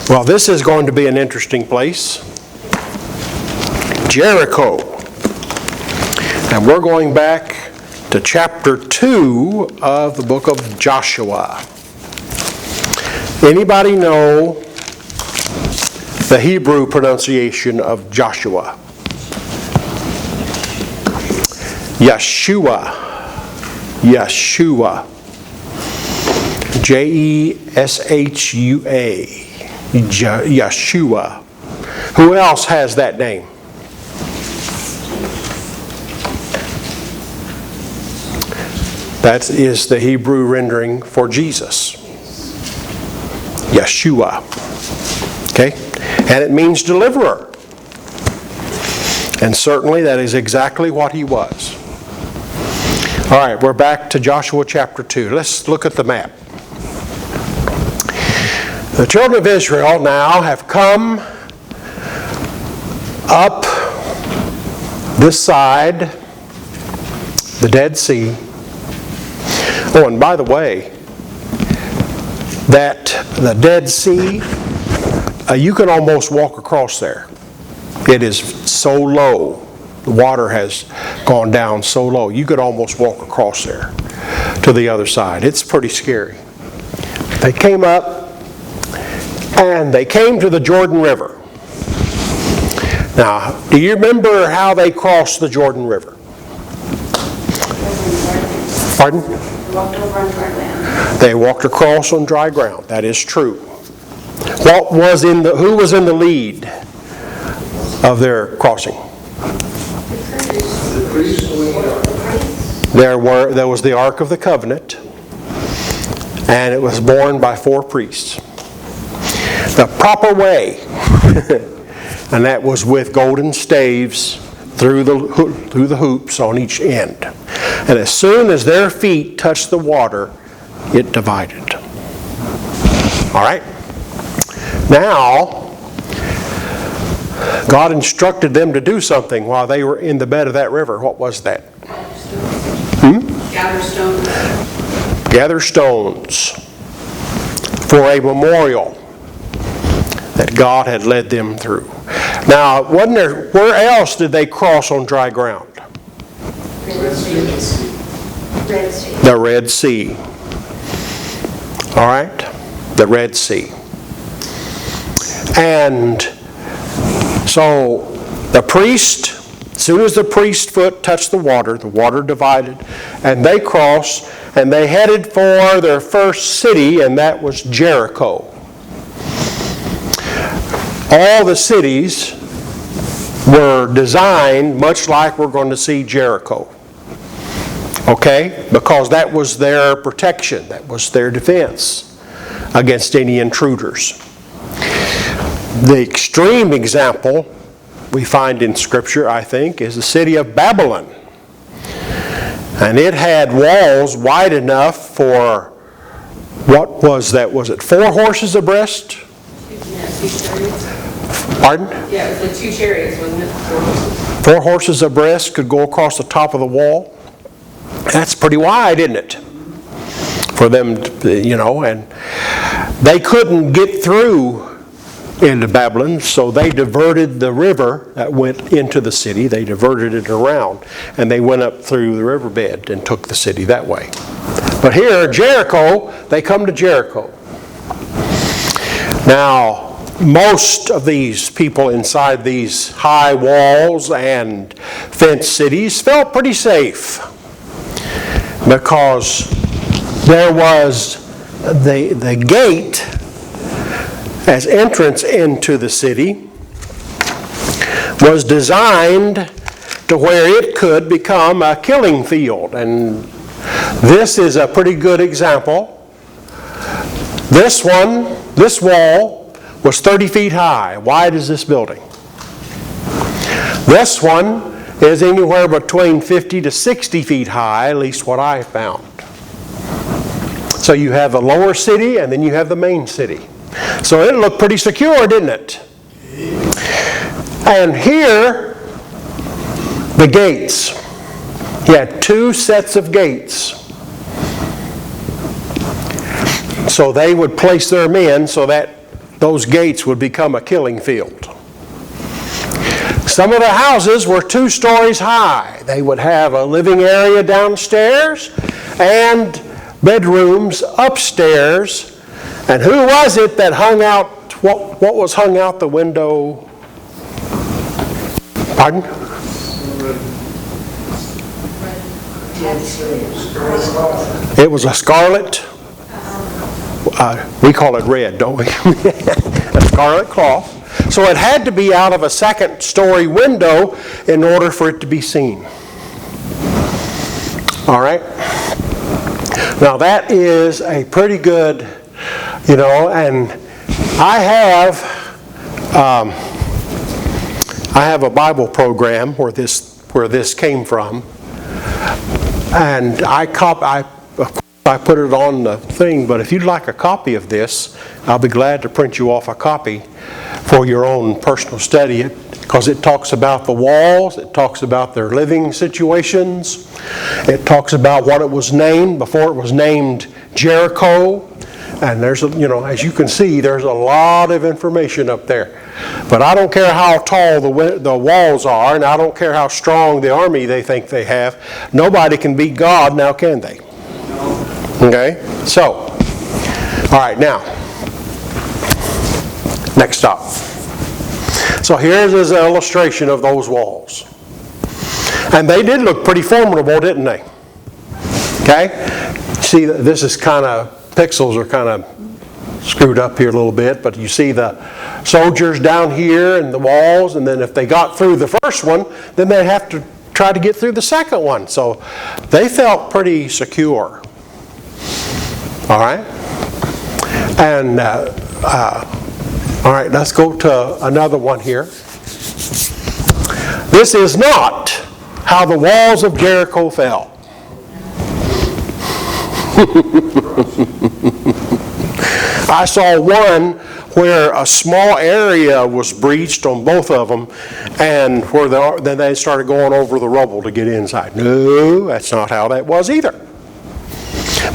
Well, this is going to be an interesting place. Jericho. And we're going back to chapter 2 of the book of Joshua. Anybody know the Hebrew pronunciation of Joshua? Yeshua. Yeshua. J-E-S-H-U-A. Yeshua. Who else has that name? That is the Hebrew rendering for Jesus. Yeshua. Okay? And it means deliverer. And certainly that is exactly what he was. All right, we're back to Joshua chapter 2. Let's look at the map. The children of Israel now have come up this side, the Dead Sea. Oh, and by the way, that the Dead Sea, you can almost walk across there. It is so low. The water has gone down so low. You could almost walk across there to the other side. It's pretty scary. They came up and they came to the Jordan River. Now, do you remember how they crossed the Jordan River? Pardon? They walked across on dry ground. That is true. Who was in the lead of their crossing? There was the Ark of the Covenant, and it was borne by 4 priests. The proper way, and that was with golden staves through the hoops on each end. And as soon as their feet touched the water, it divided. All right? Now, God instructed them to do something while they were in the bed of that river. What was that? Gather stones. Gather stones for a memorial that God had led them through. Now, where else did they cross on dry ground? The Red Sea. All right? The Red Sea. And so the priest, as soon as the priest's foot touched the water divided, and they crossed, and they headed for their first city, and that was Jericho. All the cities were designed much like we're going to see Jericho. Okay? Because that was their protection. That was their defense against any intruders. The extreme example we find in Scripture, I think, is the city of Babylon. And it had walls wide enough for, what was that? Was it 4 horses abreast? Pardon? Yeah, it was like 2 chariots, wasn't it? 4 horses. 4 horses abreast could go across the top of the wall. That's pretty wide, isn't it? For them, and they couldn't get through into Babylon, so they diverted the river that went into the city. They diverted it around, and they went up through the riverbed and took the city that way. But here, Jericho, they come to Jericho. Now, most of these people inside these high walls and fenced cities felt pretty safe because there was the gate as entrance into the city was designed to where it could become a killing field. And this is a pretty good example. This wall was 30 feet high. Wide is this building? This one is anywhere between 50 to 60 feet high, at least what I found. So you have the lower city and then you have the main city. So it looked pretty secure, didn't it? And here, the gates. He had 2 sets of gates. So they would place their men so that those gates would become a killing field. Some of the houses were 2 stories high. They would have a living area downstairs and bedrooms upstairs. And who was it that hung out, what was hung out the window? Pardon? It was a scarlet. We call it red, don't we? A scarlet cloth. So it had to be out of a 2nd-story window in order for it to be seen. All right? Now that is a pretty good, and I have a Bible program where this came from, and I put it on the thing, but if you'd like a copy of this, I'll be glad to print you off a copy for your own personal study, because it talks about the walls, it talks about their living situations, it talks about what it was named before it was named Jericho, and there's as you can see, there's a lot of information up there. But I don't care how tall the walls are, and I don't care how strong the army they think they have. Nobody can beat God, now can they? Okay, so, all right, now, next stop. So here's an illustration of those walls. And they did look pretty formidable, didn't they? Okay, see, this is pixels are kind of screwed up here a little bit, but you see the soldiers down here and the walls, and then if they got through the first one, then they'd have to try to get through the second one. So they felt pretty secure. All right? And, all right, let's go to another one here. This is not how the walls of Jericho fell. I saw one where a small area was breached on both of them, and then they started going over the rubble to get inside. No, that's not how that was either.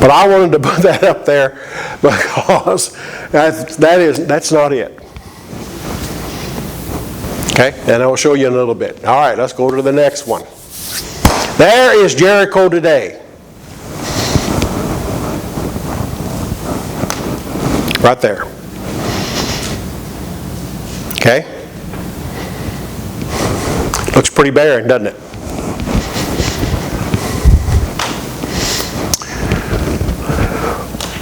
But I wanted to put that up there because that's not it. Okay, and I'll show you in a little bit. All right, let's go to the next one. There is Jericho today. Right there. Okay? Looks pretty barren, doesn't it?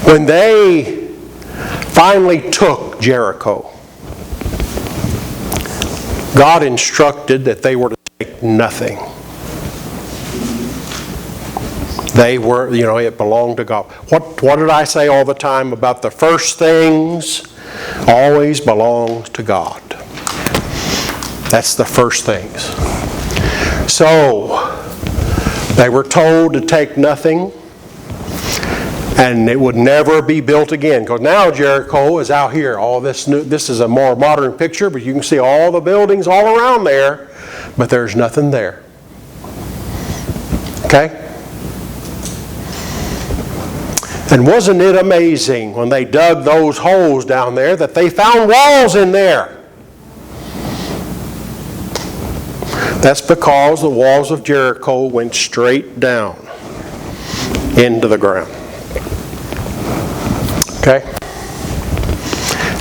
When they finally took Jericho, God instructed that they were to take nothing. They were, it belonged to God. What did I say all the time about the first things always belongs to God? That's the first things. So, they were told to take nothing, and it would never be built again. Because now Jericho is out here. All this is a more modern picture, but you can see all the buildings all around there, but there's nothing there. Okay? And wasn't it amazing when they dug those holes down there that they found walls in there? That's because the walls of Jericho went straight down into the ground. Okay?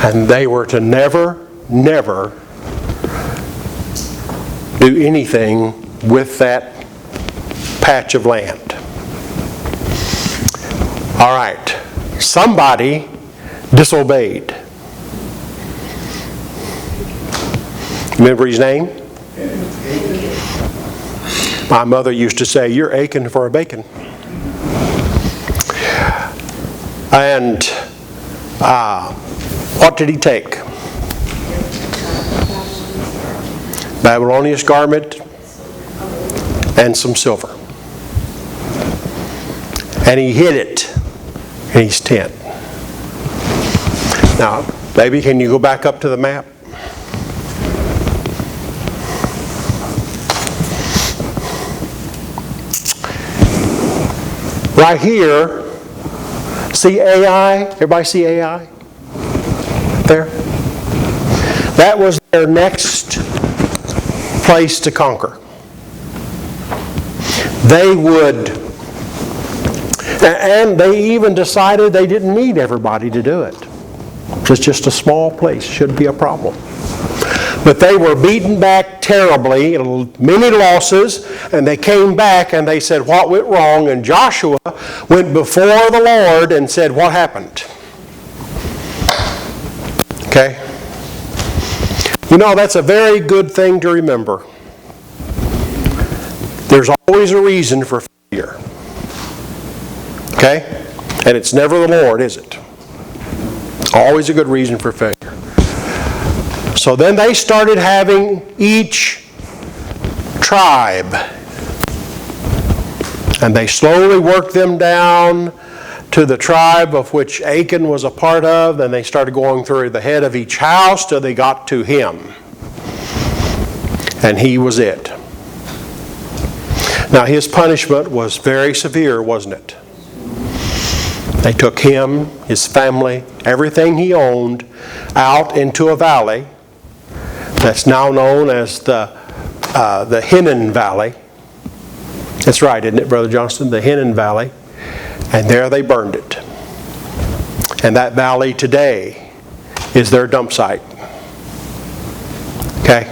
And they were to never do anything with that patch of land. All right, somebody disobeyed. Remember his name? My mother used to say, "You're aching for a bacon." And what did he take? Babylonian garment and some silver. And he hid it in his tent. Now, baby, can you go back up to the map? Right here, see AI? Everybody see AI? there? That was their next place to conquer. They would, and they even decided they didn't need everybody to do it. It's just a small place, shouldn't be a problem. But they were beaten back terribly, many losses, and they came back and they said, what went wrong? And Joshua went before the Lord and said, what happened? Okay? You know, that's a very good thing to remember. There's always a reason for failure. Okay? And it's never the Lord, is it? Always a good reason for failure. So then they started having each tribe. And they slowly worked them down to the tribe of which Achan was a part of. Then they started going through the head of each house till they got to him. And he was it. Now his punishment was very severe, wasn't it? They took him, his family, everything he owned out into a valley that's now known as the Hinnon Valley. That's right, isn't it, Brother Johnston? The Hinnon Valley. And there they burned it. And that valley today is their dump site. Okay?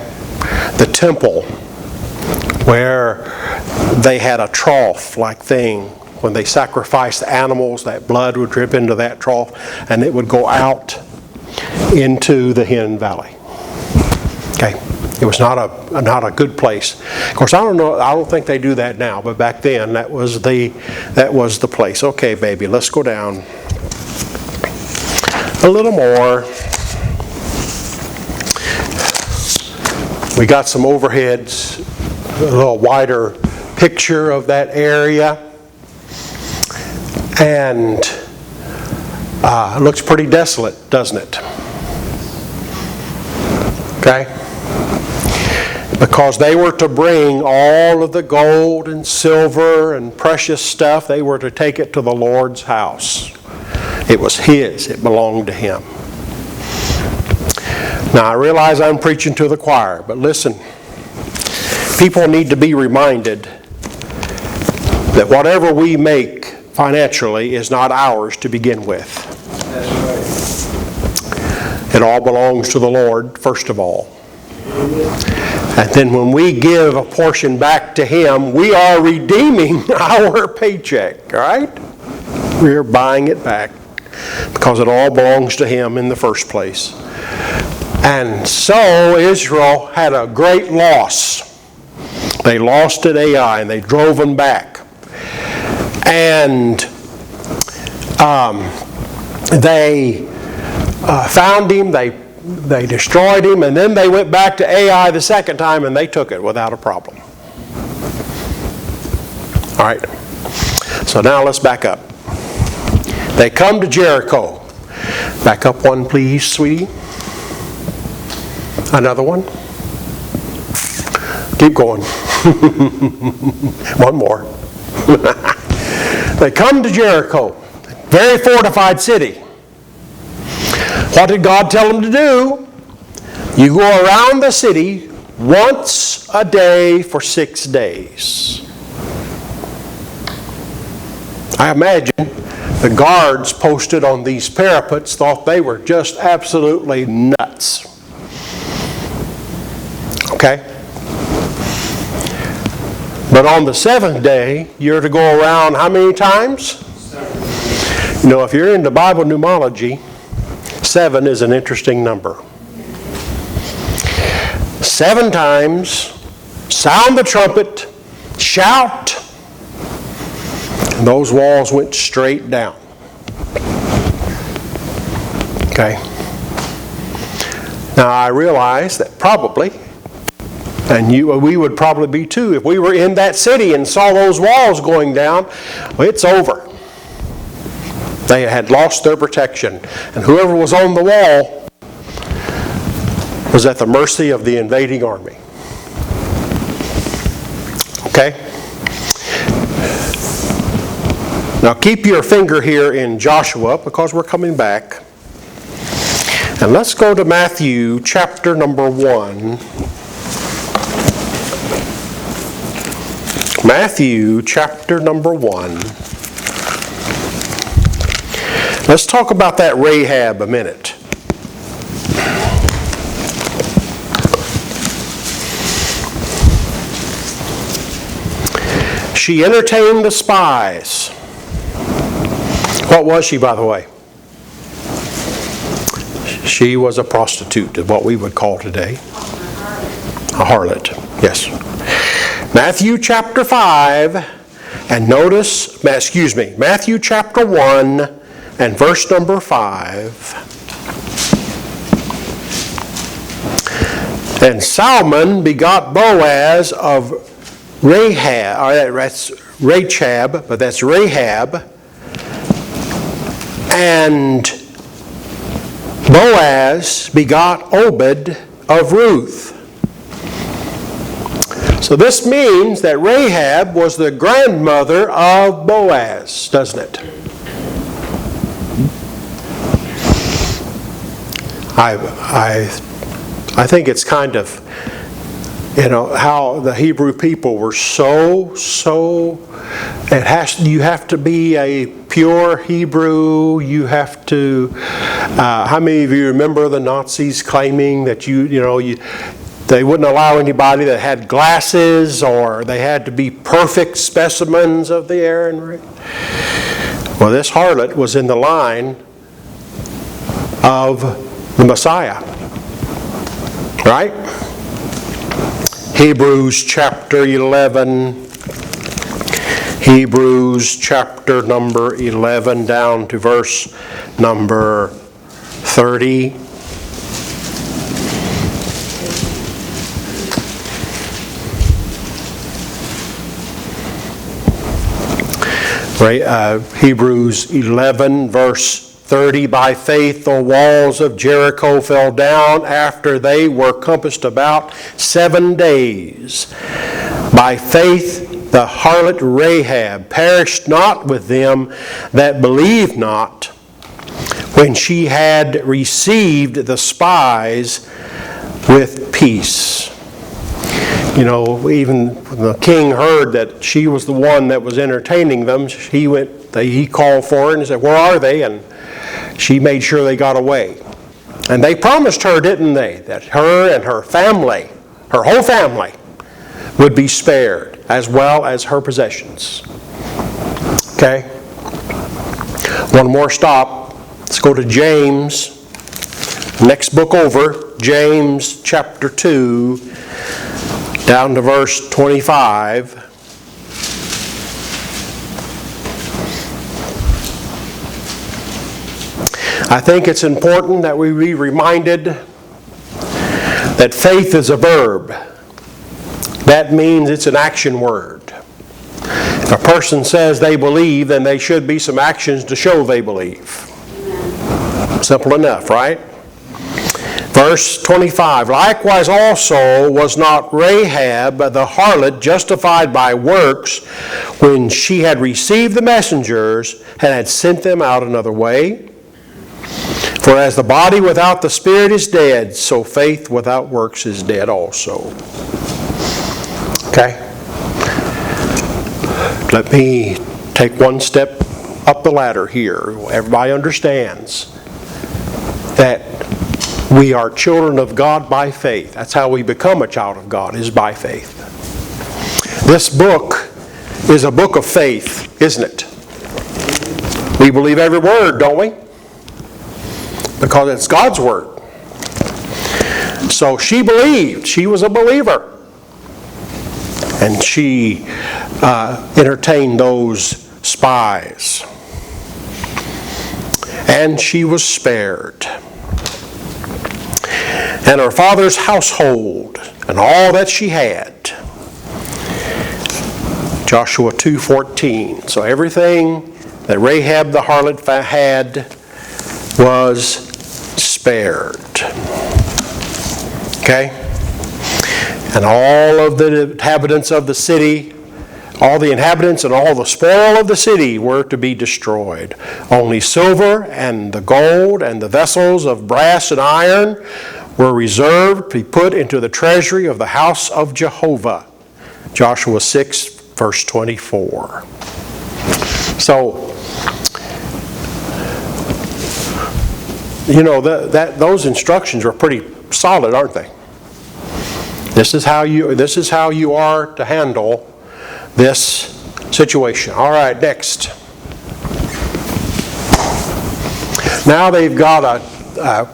The temple where they had a trough-like thing. When they sacrificed the animals, that blood would drip into that trough and it would go out into the Hinnon Valley. Okay, it was not a good place. Of course, I don't think they do that now, but back then that was the place. Okay, baby, let's go down a little more. We got some overheads, a little wider picture of that area. And it looks pretty desolate, doesn't it? Okay? Because they were to bring all of the gold and silver and precious stuff, they were to take it to the Lord's house. It was His. It belonged to Him. Now, I realize I'm preaching to the choir, but listen. People need to be reminded that whatever we make financially is not ours to begin with. That's right. It all belongs to the Lord, first of all. And then when we give a portion back to Him, we are redeeming our paycheck, all right? We're buying it back because it all belongs to Him in the first place. And so Israel had a great loss. They lost at Ai and they drove them back. And they found him, they destroyed him, and then they went back to Ai the second time and they took it without a problem. All right. So now let's back up. They come to Jericho. Back up one, please, sweetie. Another one. Keep going. One more. They come to Jericho, very fortified city. What did God tell them to do? You go around the city once a day for 6 days. I imagine the guards posted on these parapets thought they were just absolutely nuts. Okay? But on the seventh day, you're to go around how many times? You know, if you're into Bible numerology, 7 is an interesting number. 7 times, sound the trumpet, shout, and those walls went straight down. Okay. Now I realize that probably, and we would probably be too, if we were in that city and saw those walls going down, well, it's over. They had lost their protection. And whoever was on the wall was at the mercy of the invading army. Okay? Now keep your finger here in Joshua because we're coming back. And let's go to Matthew chapter number 1. Matthew chapter number 1. Let's talk about that Rahab a minute. She entertained the spies. What was she, by the way? She was a prostitute, what we would call today. A harlot, yes. Matthew chapter 5, and notice, Matthew chapter 1 and verse number 5. And Salmon begot Boaz of Rahab, or that's Rachab, but that's Rahab. And Boaz begot Obed of Ruth. So this means that Rahab was the grandmother of Boaz, doesn't it? I think it's kind of, how the Hebrew people were so, you have to be a pure Hebrew, you have to, how many of you remember the Nazis claiming that they wouldn't allow anybody that had glasses, or they had to be perfect specimens of the Aaron race? Well, this harlot was in the line of the Messiah, right? Hebrews chapter 11. Hebrews chapter number 11 down to verse number 30. Hebrews 11 verse 30, by faith the walls of Jericho fell down after they were compassed about 7 days. By faith the harlot Rahab perished not with them that believed not, when she had received the spies with peace. Even when the king heard that she was the one that was entertaining them, he called for her and said, "Where are they?" And she made sure they got away. And they promised her, didn't they, that her and her family, her whole family, would be spared, as well as her possessions. Okay? One more stop. Let's go to James. Next book over, James chapter 2, down to verse 25. I think it's important that we be reminded that faith is a verb. That means it's an action word. If a person says they believe, then there should be some actions to show they believe. Simple enough, right? Verse 25, likewise also was not Rahab the harlot justified by works when she had received the messengers and had sent them out another way? For as the body without the spirit is dead, so faith without works is dead also. Okay? Let me take one step up the ladder here. Everybody understands that we are children of God by faith. That's how we become a child of God, is by faith. This book is a book of faith, isn't it? We believe every word, don't we? Because it's God's word. So she believed. She was a believer. And she entertained those spies. And she was spared. And her father's household and all that she had. Joshua 2:14. So everything that Rahab the harlot had was spared. Okay? And all of the inhabitants of the city All the inhabitants and all the spoil of the city were to be destroyed. Only silver and the gold and the vessels of brass and iron were reserved to be put into the treasury of the house of Jehovah. Joshua 6, verse 24. So, those instructions are pretty solid, aren't they? This is how you are to handle this situation. All right, next. Now they've got a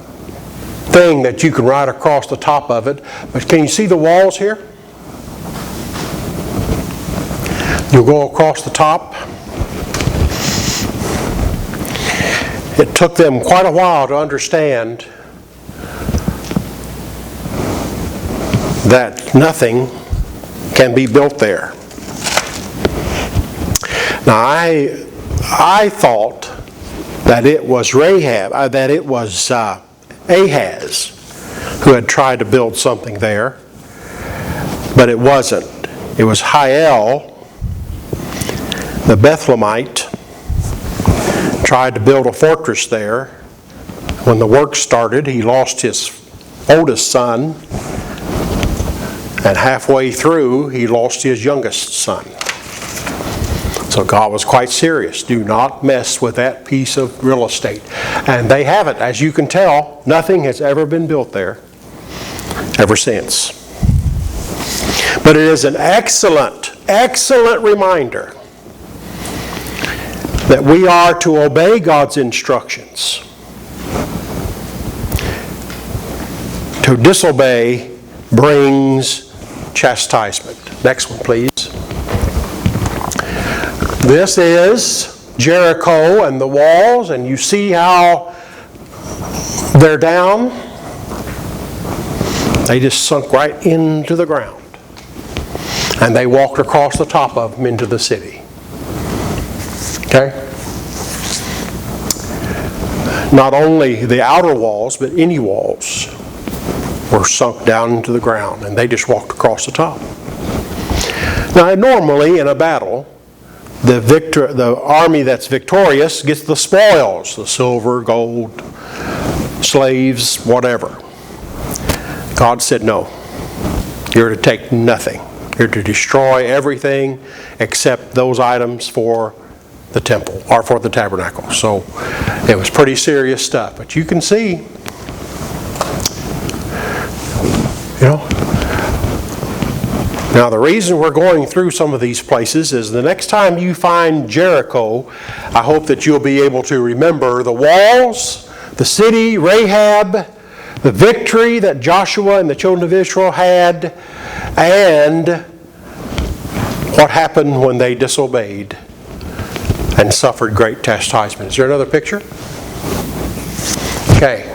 thing that you can write across the top of it. But can you see the walls here? You'll go across the top. It took them quite a while to understand that nothing can be built there. Now, I thought that it was Ahaz who had tried to build something there, but it wasn't. It was Hiel, the Bethlehemite, tried to build a fortress there. When the work started, he lost his oldest son, and halfway through, he lost his youngest son. So God was quite serious. Do not mess with that piece of real estate. And they haven't. As you can tell, nothing has ever been built there ever since. But it is an excellent, excellent reminder that we are to obey God's instructions. To disobey brings chastisement. Next one, please. This is Jericho and the walls, and you see how they're down. They just sunk right into the ground. And they walked across the top of them into the city. Okay? Not only the outer walls, but any walls were sunk down into the ground, and they just walked across the top. Now, normally in a battle, the army that's victorious gets the spoils, the silver, gold, slaves, whatever. God said, no, you're to take nothing. You're to destroy everything except those items for the temple, or for the tabernacle. So it was pretty serious stuff. But you can see, Now the reason we're going through some of these places is the next time you find Jericho, I hope that you'll be able to remember the walls, the city, Rahab, the victory that Joshua and the children of Israel had, and what happened when they disobeyed and suffered great chastisement. Is there another picture? Okay.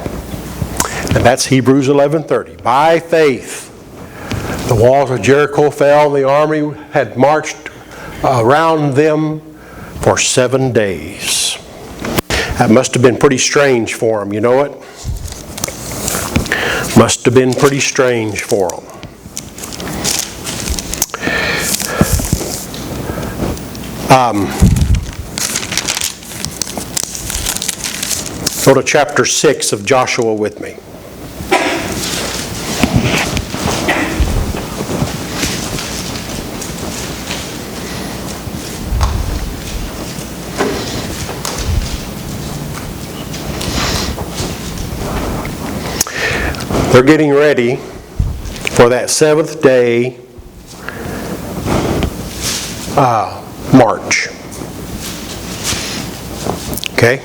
And that's Hebrews 11:30. By faith, the walls of Jericho fell, and the army had marched around them for 7 days. That must have been pretty strange for them, you know it? Must have been pretty strange for them. Go to chapter 6 of Joshua with me. They're getting ready for that seventh day march. Okay?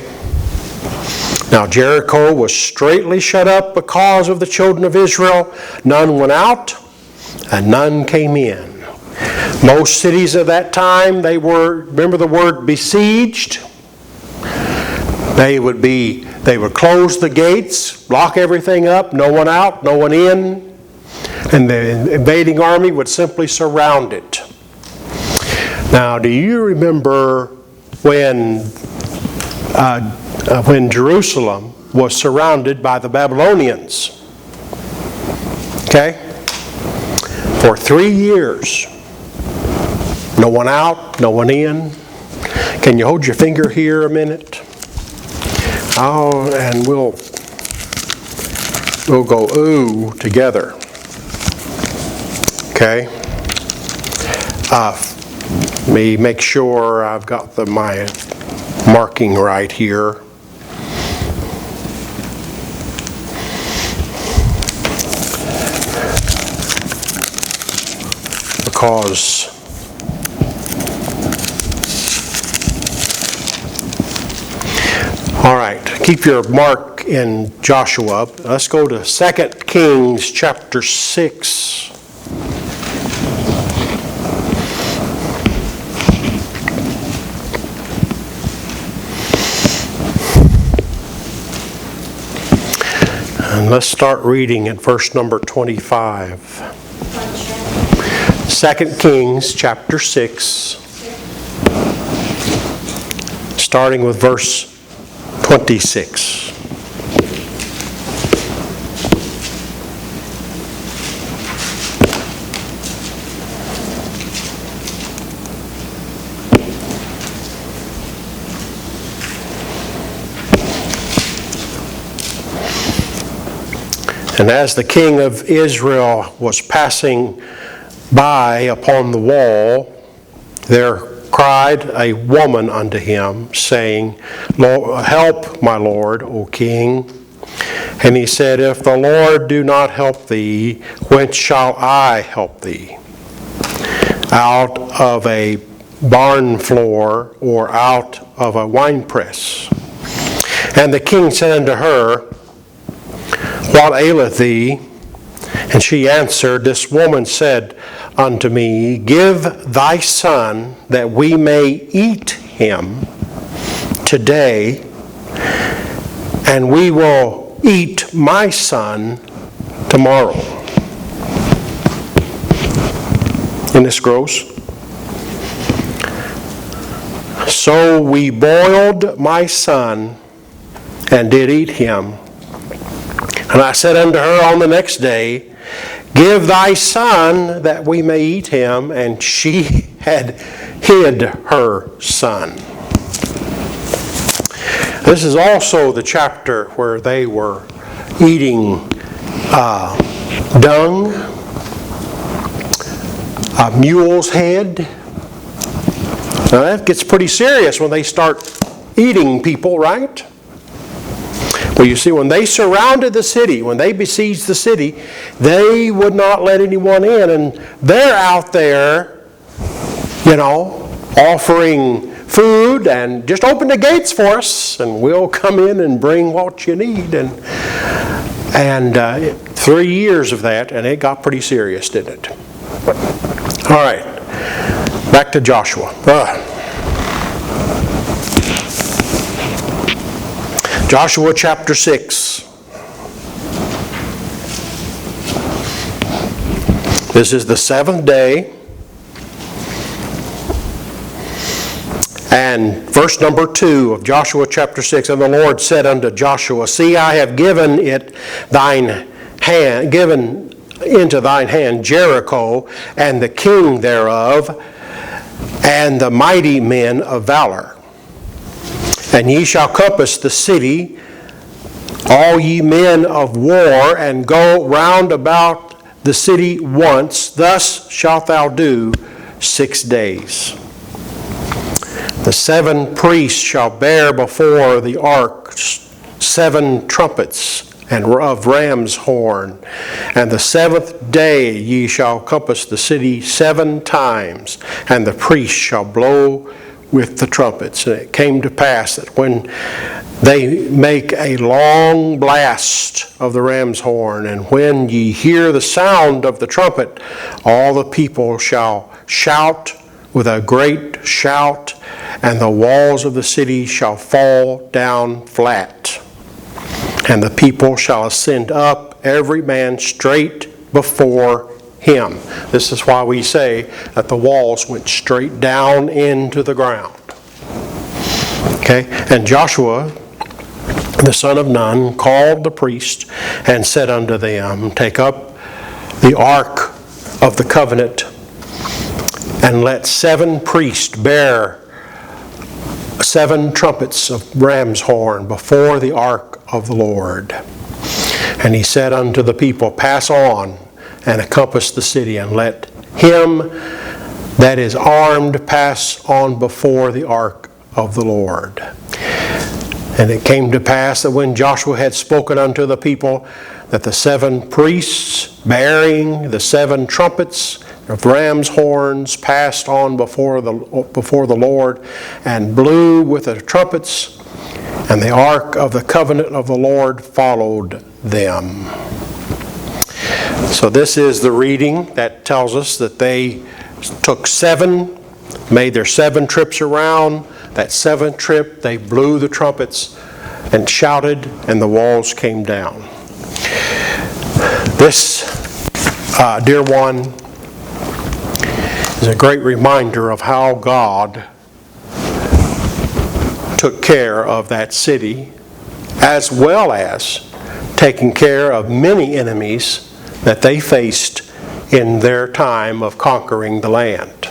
Now Jericho was straitly shut up because of the children of Israel. None went out and none came in. Most cities of that time, they were, remember the word besieged? They would close the gates, lock everything up, no one out, no one in, and the invading army would simply surround it. Now, do you remember when Jerusalem was surrounded by the Babylonians? Okay? For 3 years. No one out, no one in. Can you hold your finger here a minute? Oh, and we'll go ooh together. Okay? Let me make sure I've got my marking right here. Because all right, keep your mark in Joshua. Let's go to 2 Kings chapter 6. And let's start reading at verse number 25. 2 Kings chapter 6, starting with verse 26. And as the king of Israel was passing by upon the wall, there cried a woman unto him, saying, Help, my lord, O king. And he said, If the Lord do not help thee, whence shall I help thee? Out of a barn floor, or out of a winepress? And the king said unto her, What aileth thee? And she answered, This woman said unto me, Give thy son, that we may eat him today, and we will eat my son tomorrow. Isn't this gross? So we boiled my son, and did eat him. And I said unto her on the next day, Give thy son, that we may eat him. And she had hid her son. This is also the chapter where they were eating dung, a mule's head. Now that gets pretty serious when they start eating people, right? Well, you see, when they surrounded the city, when they besieged the city, they would not let anyone in. And they're out there, offering food and just open the gates for us, and we'll come in and bring what you need. And 3 years of that, and it got pretty serious, didn't it? All right, back to Joshua. Joshua chapter 6. This is the 7th day. And verse number 2 of Joshua chapter 6. And the Lord said unto Joshua, See, I have given into thine hand Jericho, and the king thereof, and the mighty men of valor. And ye shall compass the city, all ye men of war, and go round about the city once. Thus shalt thou do 6 days. The 7 priests shall bear before the ark 7 trumpets and of ram's horn. And the 7th day ye shall compass the city 7 times, and the priests shall blow with the trumpets. And it came to pass that when they make a long blast of the ram's horn, and when ye hear the sound of the trumpet, all the people shall shout with a great shout, and the walls of the city shall fall down flat. And the people shall ascend up, every man straight before him. This is why we say that the walls went straight down into the ground. Okay, and Joshua, the son of Nun, called the priests and said unto them, Take up the ark of the covenant and let 7 priests bear 7 trumpets of ram's horn before the ark of the Lord. And he said unto the people, Pass on and encompass the city, and let him that is armed pass on before the ark of the Lord. And it came to pass that when Joshua had spoken unto the people, that the 7 priests bearing the 7 trumpets of ram's horns passed on before the Lord, and blew with the trumpets, and the ark of the covenant of the Lord followed them. So this is the reading that tells us that they took 7, made their 7 trips around. That 7th trip, they blew the trumpets and shouted, and the walls came down. This, dear one, is a great reminder of how God took care of that city, as well as taking care of many enemies that they faced in their time of conquering the land.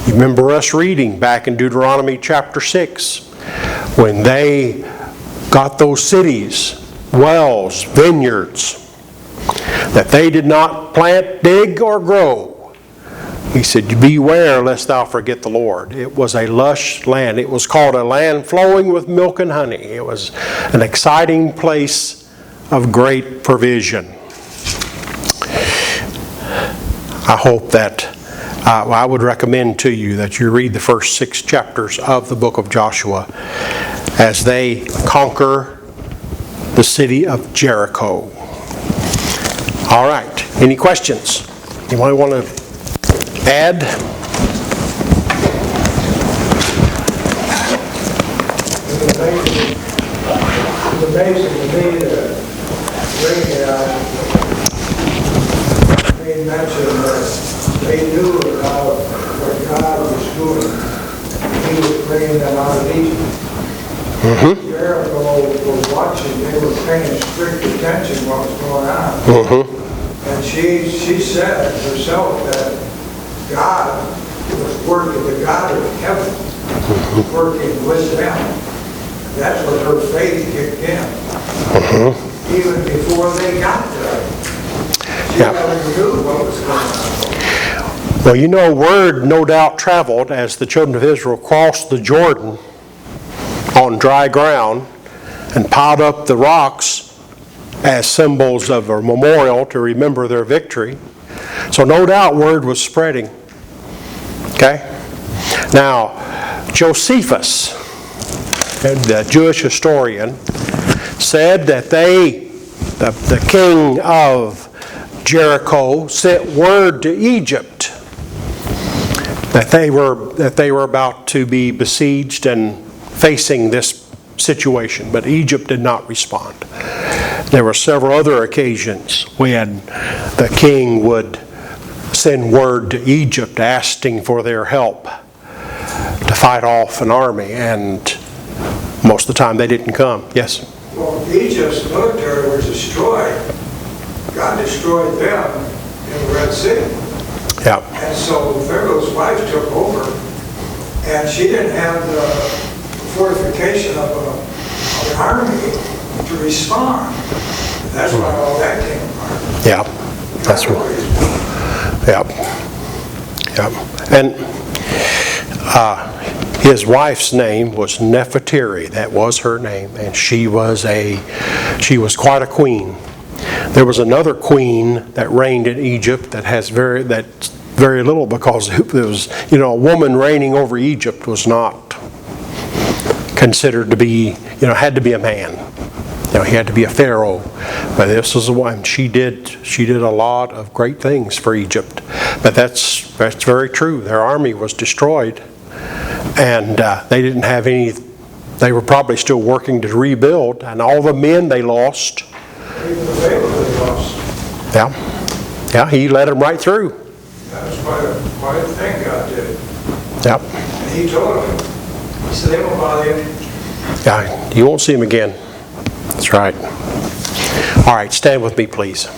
You remember us reading back in Deuteronomy chapter 6, when they got those cities, wells, vineyards, that they did not plant, dig, or grow. He said, Beware lest thou forget the Lord. It was a lush land. It was called a land flowing with milk and honey. It was an exciting place of great provision. I hope that I would recommend to you that you read the first 6 chapters of the book of Joshua as they conquer the city of Jericho. All right. Any questions? Anybody want to add? It's amazing to me that Ray made mention that they knew about what God was doing. He was bringing them out of Egypt. Jericho was watching. They were paying strict attention to what was going on. And she said herself that God was working, the God of heaven was working with them. That's what her faith kicked in. Even before they got there. She already knew what was going on. Well, you know, word no doubt traveled as the children of Israel crossed the Jordan on dry ground and piled up the rocks as symbols of a memorial to remember their victory. So no doubt word was spreading. Okay? Now, Josephus, the Jewish historian, said that the king of Jericho sent word to Egypt that they were about to be besieged and facing this situation, but Egypt did not respond. There were several other occasions when the king would send word to Egypt asking for their help to fight off an army, and most of the time they didn't come. Yes? Well, Egypt's military was destroyed. God destroyed them in the Red Sea. Yeah. And so Pharaoh's wife took over, and she didn't have the fortification of an army to respond. That's why all that came apart. Yeah, that's right. Yeah. And his wife's name was Nefertari. That was her name, and she was quite a queen. There was another queen that reigned in Egypt that has very little, because it was, a woman reigning over Egypt was not considered to be, had to be a man. He had to be a pharaoh. But this was a woman. She did a lot of great things for Egypt. But that's very true. Their army was destroyed, and they didn't have any. They were probably still working to rebuild, and all the men they lost. Even the Pharaoh they lost. Yeah, he led them right through. That was quite a thing God did. Yeah. And he told them. He said, they won't bother you. Yeah, you won't see him again. That's right. All right, stand with me, please.